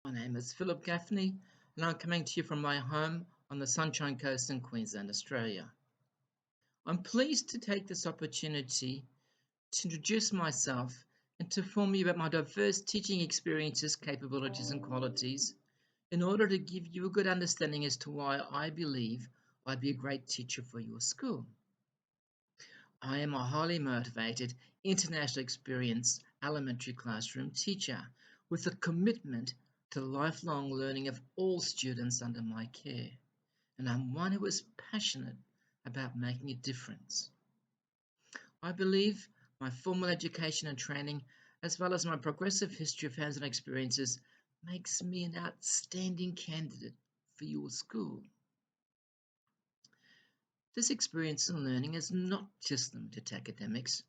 My name is Philip Gaffney, and I'm coming to you from my home on the Sunshine Coast in Queensland, Australia. I'm pleased to take this opportunity to introduce myself and to inform you about my diverse teaching experiences, capabilities, and qualities in order to give you a good understanding as to why I believe I'd be a great teacher for your school. I am a highly motivated, internationally experienced elementary classroom teacher with a commitment to lifelong learning of all students under my care, and I'm one who is passionate about making a difference. I believe my formal education and training, as well as my progressive history of hands-on experiences, makes me an outstanding candidate for your school. This experience in learning is not just limited to academics,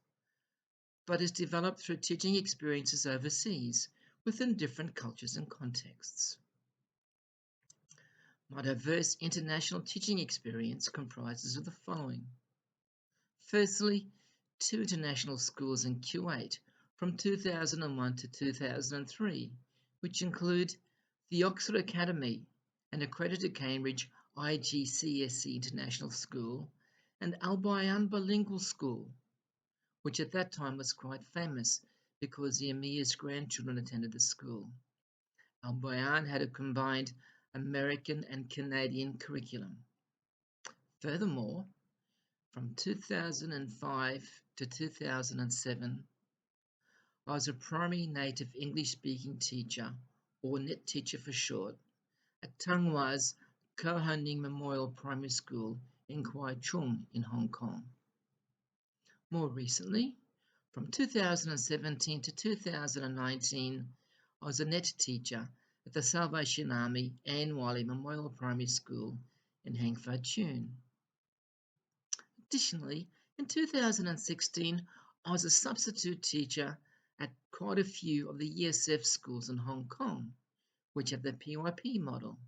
but is developed through teaching experiences overseas within different cultures and contexts. My diverse international teaching experience comprises of the following. Firstly, two international schools in Kuwait from 2001 to 2003, which include the Oxford Academy, an accredited Cambridge IGCSE International School, and Al Bayan Bilingual School, which at that time was quite famous because the Emir's grandchildren attended the school. Al Bayan had a combined American and Canadian curriculum. Furthermore, from 2005 to 2007, I was a primary native English-speaking teacher, or NET teacher for short, at Tung Wa's Koh Hon Ning Memorial Primary School in Kwai Chung in Hong Kong. More recently, from 2017 to 2019, I was a NET teacher at the Salvation Army Anne Wiley Memorial Primary School in Hang Fa Tune. Additionally, in 2016, I was a substitute teacher at quite a few of the ESF schools in Hong Kong, which have the PYP model.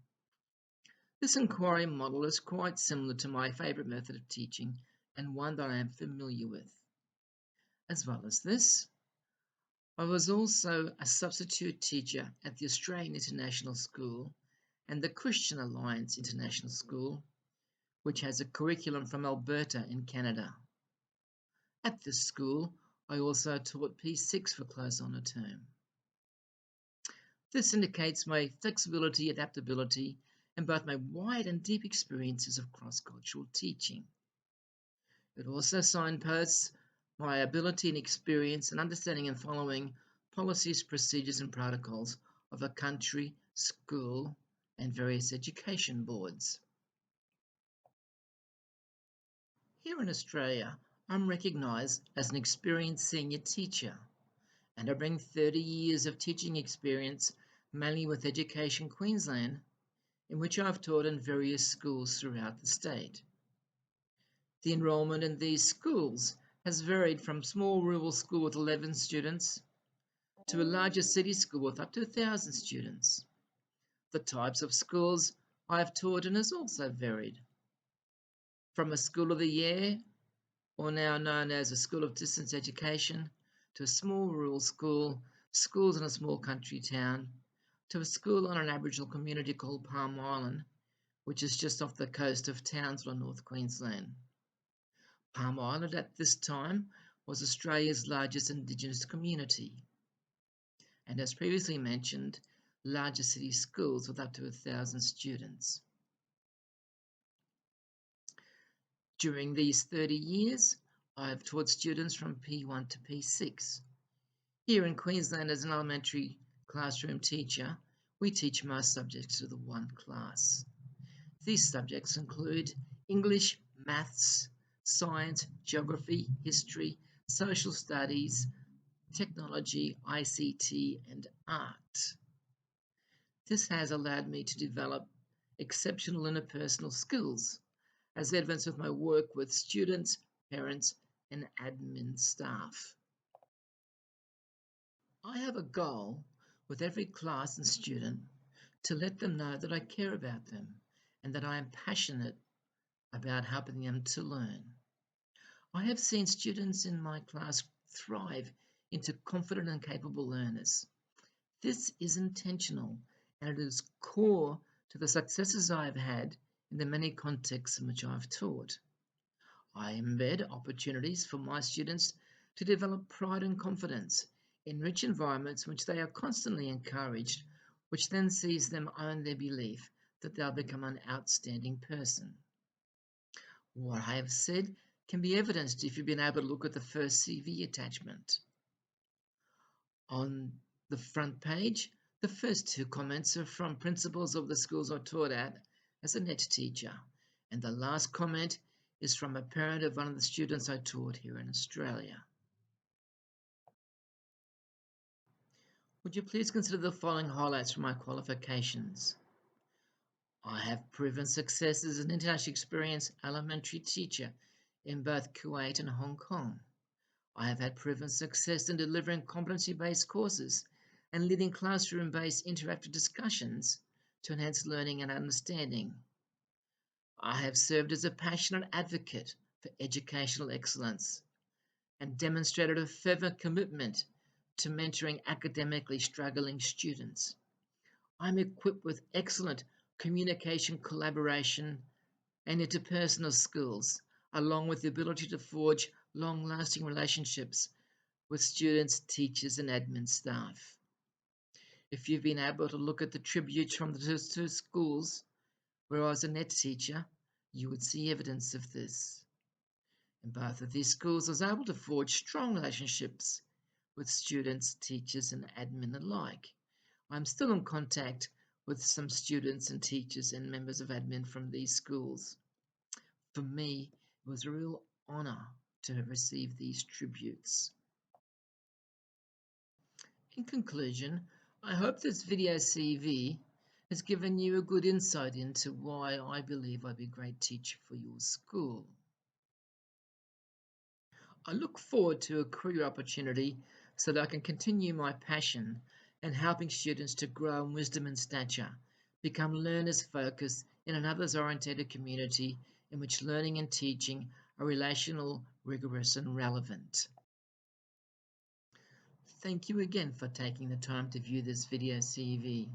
This inquiry model is quite similar to my favourite method of teaching and one that I am familiar with. As well as this, I was also a substitute teacher at the Australian International School and the Christian Alliance International School, which has a curriculum from Alberta in Canada. At this school, I also taught P6 for close on a term. This indicates my flexibility, adaptability, and both my wide and deep experiences of cross-cultural teaching. It also signposts my ability and experience in understanding and following policies, procedures, and protocols of a country, school, and various education boards. Here in Australia, I'm recognised as an experienced senior teacher, and I bring 30 years of teaching experience, mainly with Education Queensland, in which I've taught in various schools throughout the state. The enrolment in these schools has varied from small rural school with 11 students to a larger city school with up to 1,000 students. The types of schools I've taught in has also varied, from a school of the year, or now known as a school of distance education, to a small rural school, schools in a small country town, to a school on an Aboriginal community called Palm Island, which is just off the coast of Townsville, North Queensland. Palm Island at this time was Australia's largest Indigenous community, and as previously mentioned, larger city schools with up to 1,000 students. During these 30 years, I have taught students from P1 to P6. Here in Queensland, as an elementary classroom teacher, we teach most subjects to the one class. These subjects include English, maths, science, geography, history, social studies, technology, ICT, and art. This has allowed me to develop exceptional interpersonal skills, as evidenced with my work with students, parents, and admin staff. I have a goal with every class and student to let them know that I care about them and that I am passionate about helping them to learn. I have seen students in my class thrive into confident and capable learners. This is intentional and it is core to the successes I have had in the many contexts in which I've taught. I embed opportunities for my students to develop pride and confidence in rich environments in which they are constantly encouraged, which then sees them own their belief that they'll become an outstanding person. What I have said can be evidenced if you've been able to look at the first CV attachment. On the front page, the first two comments are from principals of the schools I taught at as a NET teacher, and the last comment is from a parent of one of the students I taught here in Australia. Would you please consider the following highlights from my qualifications? I have proven success as an international experienced elementary teacher in both Kuwait and Hong Kong. I have had proven success in delivering competency-based courses and leading classroom-based interactive discussions to enhance learning and understanding. I have served as a passionate advocate for educational excellence and demonstrated a fervent commitment to mentoring academically struggling students. I'm equipped with excellent communication, collaboration, and interpersonal skills, along with the ability to forge long-lasting relationships with students, teachers, and admin staff. If you've been able to look at the tributes from the two schools where I was a NET teacher, you would see evidence of this. In both of these schools, I was able to forge strong relationships with students, teachers, and admin alike. I'm still in contact with some students and teachers and members of admin from these schools. For me, it was a real honor to have received these tributes. In conclusion, I hope this video CV has given you a good insight into why I believe I'd be a great teacher for your school. I look forward to a career opportunity so that I can continue my passion and helping students to grow in wisdom and stature, become learners focused in an others oriented community in which learning and teaching are relational, rigorous, and relevant. Thank you again for taking the time to view this video CV.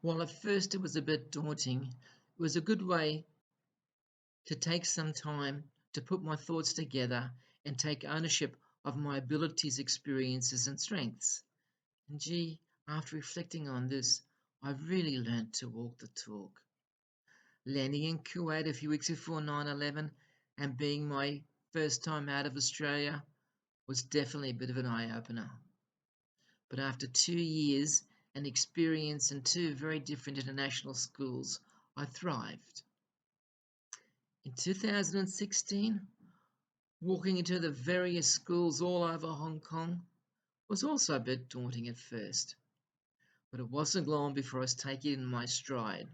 While at first it was a bit daunting, it was a good way to take some time to put my thoughts together and take ownership of my abilities, experiences, and strengths. And gee, after reflecting on this, I've really learned to walk the talk. Landing in Kuwait a few weeks before 9/11 and being my first time out of Australia was definitely a bit of an eye-opener. But after 2 years and experience in two very different international schools, I thrived. In 2016, walking into the various schools all over Hong Kong was also a bit daunting at first, but it wasn't long before I was taking it in my stride.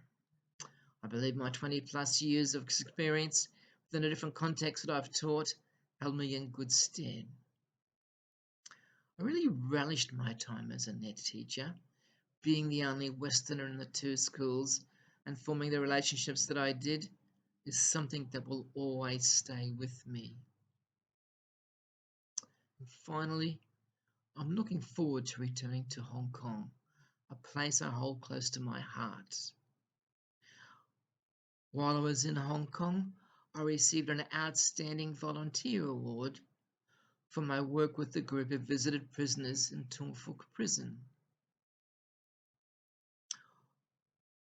I believe my 20 plus years of experience within the different contexts that I've taught held me in good stead. I really relished my time as a NET teacher, being the only Westerner in the two schools and forming the relationships that I did is something that will always stay with me. And finally, I'm looking forward to returning to Hong Kong, a place I hold close to my heart. While I was in Hong Kong, I received an Outstanding Volunteer Award for my work with the group who visited prisoners in Tung Fuk Prison.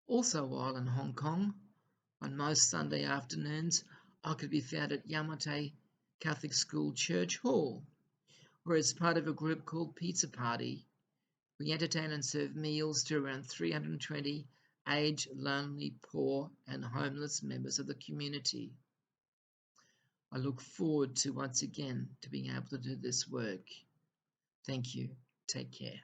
Also while in Hong Kong, on most Sunday afternoons, I could be found at Yamate Catholic School Church Hall, where as part of a group called Pizza Party, we entertain and serve meals to around 320 aged, lonely, poor, and homeless members of the community. I look forward to once again to being able to do this work. Thank you. Take care.